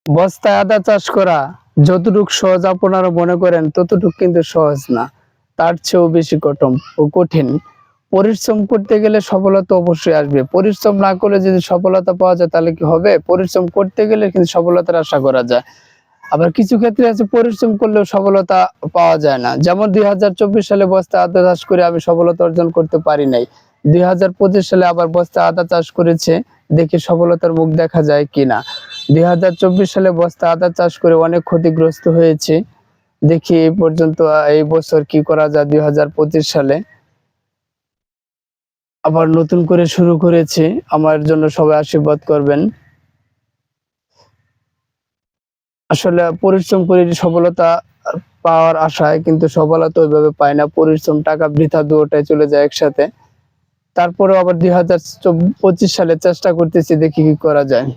বস্তায় আদা চাষ করা যতটুকু সহজ আপনারা মনে করেন ততটুকু কিন্তু সহজ না, তার চেয়েও বেশি কঠিন। পরিশ্রম করতে গেলে সফলতা অবশ্যই আসবে। পরিশ্রম না করলে যদি সফলতা পাওয়া যায় তাহলে কি হবে? পরিশ্রম করতে গেলে কিন্তু সফলতার আশা করা যায়। আবার কিছু ক্ষেত্রে আছে পরিশ্রম করলেও সফলতা পাওয়া যায় না। যেমন ২০২৪ সালে বস্তায় আদা চাষ করে আমি সফলতা অর্জন করতে পারি নাই। ২০২৫ সালে আবার বস্তায় আদা চাষ করেছে, দেখি সফলতার মুখ দেখা যায় কিনা। ২০২৪ সালে বস্তায় আদা চাষ করে অনেক ক্ষতিগ্রস্ত হয়েছে, দেখি এই পর্যন্ত এই বছর কি করা যায়। ২০২৫ সালে আবার নতুন করে শুরু করেছি। আমার জন্য সবাই আশীর্বাদ করবেন। আসলে পরিশ্রম করে সফলতা পাওয়ার আশায়, কিন্তু সফলতা ওইভাবে পাই না। পরিশ্রম, টাকা বৃথা দুটোটাই চলে যায় একসাথে। তারপরেও আবার ২০২৫ সালে চেষ্টা করতেছি, দেখি কি করা যায়।